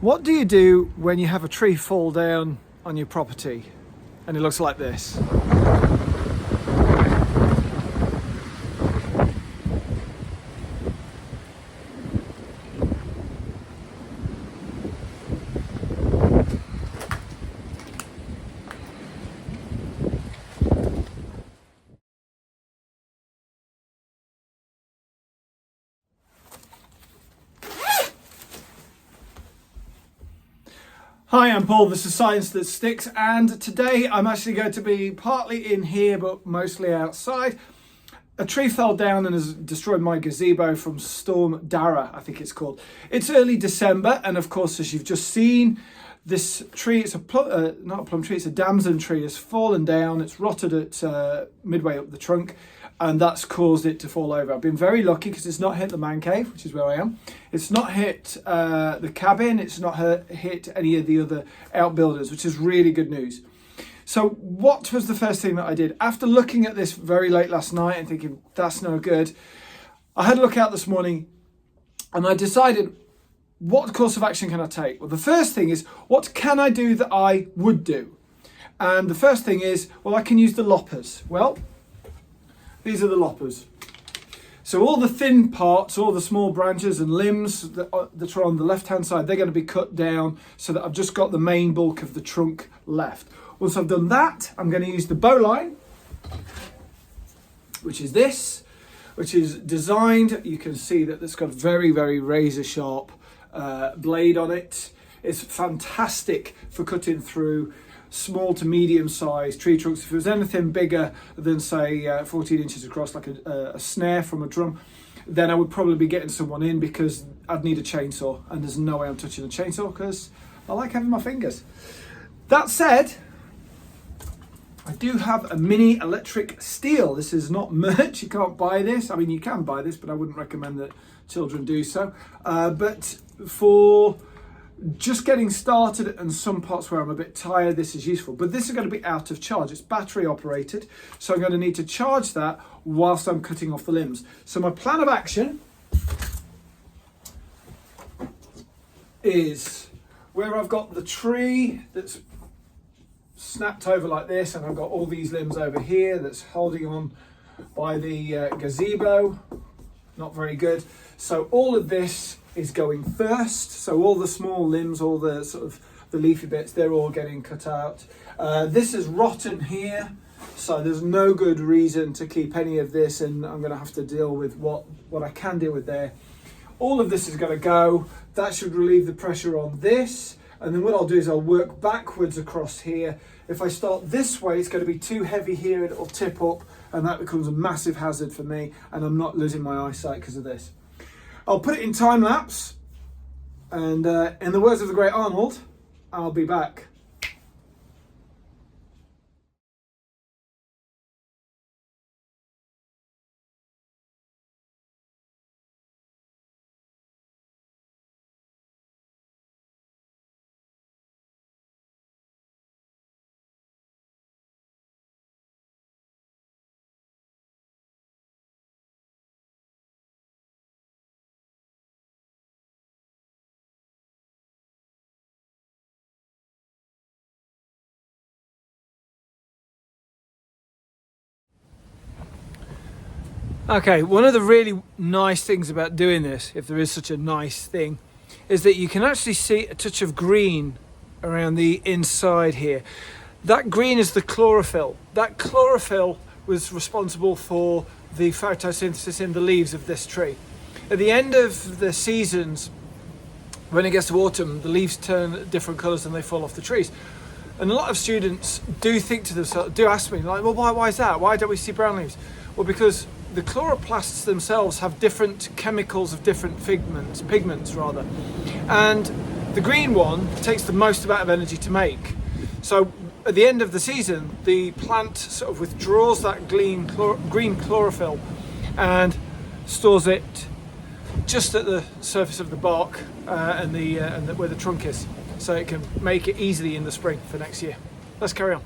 What do you do when you have a tree fall down on your property and it looks like this? Hi, I'm Paul, this is Science That Sticks, and today I'm actually going to be partly in here but mostly outside. A tree fell down and has destroyed my gazebo from Storm Darragh, I think it's called. It's early December, and of course, as you've just seen, this tree, it's not a plum tree, it's a damson tree, has fallen down. It's rotted at midway up the trunk, and that's caused it to fall over. I've been very lucky because it's not hit the man cave, which is where I am. It's not hit the cabin. It's not hit any of the other outbuildings, which is really good news. So what was the first thing that I did? After looking at this very late last night and thinking, that's no good, I had a look out this morning and I decided, what course of action can I take? Well, the first thing is, what can I do that I would do? And the first thing is, well, I can use the loppers. Well, these are the loppers. So all the thin parts, all the small branches and limbs that are on the left-hand side, they're going to be cut down so that I've just got the main bulk of the trunk left. Once I've done that, I'm going to use the bowline, which is this, which is designed, you can see that it's got a very, very razor sharp blade on it. It's fantastic for cutting through small to medium sized tree trunks. If it was anything bigger than say 14 inches across, like a snare from a drum, then I would probably be getting someone in because I'd need a chainsaw, and there's no way I'm touching a chainsaw because I like having my fingers. That said, I do have a mini electric steel. This is not merch, you can't buy this. I mean, you can buy this, but I wouldn't recommend that children do so. But for just getting started and some parts where I'm a bit tired, this is useful. But this is going to be out of charge. It's battery operated, so I'm going to need to charge that whilst I'm cutting off the limbs. So my plan of action is where I've got the tree that's snapped over like this, and I've got all these limbs over here that's holding on by the gazebo. Not very good. So all of this is going first. So all the small limbs, all the sort of the leafy bits, they're all getting cut out. This is rotten here, so there's no good reason to keep any of this, and I'm going to have to deal with what I can deal with there. All of this is going to go. That should relieve the pressure on this, and then what I'll do is I'll work backwards across here. If I start this way, it's going to be too heavy here and it'll tip up, and that becomes a massive hazard for me, and I'm not losing my eyesight because of this. I'll put it in time lapse, and in the words of the great Arnold, I'll be back. Okay, one of the really nice things about doing this, if there is such a nice thing, is that you can actually see a touch of green around the inside here. That green is the chlorophyll. That chlorophyll was responsible for the photosynthesis in the leaves of this tree. At the end of the seasons, when it gets to autumn, the leaves turn different colours and they fall off the trees. And a lot of students do think to themselves, do ask me, like, well, why is that? Why don't we see brown leaves? Well, because the chloroplasts themselves have different chemicals of different pigments rather. And the green one takes the most amount of energy to make. So at the end of the season, the plant sort of withdraws that green chlorophyll and stores it just at the surface of the bark and where the trunk is, so it can make it easily in the spring for next year. Let's carry on.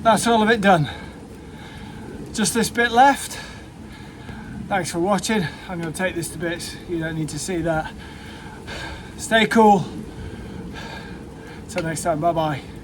that's all of it done. Just this bit left. Thanks for watching. I'm going to take this to bits. You don't need to see that. Stay cool. Till next time, bye bye.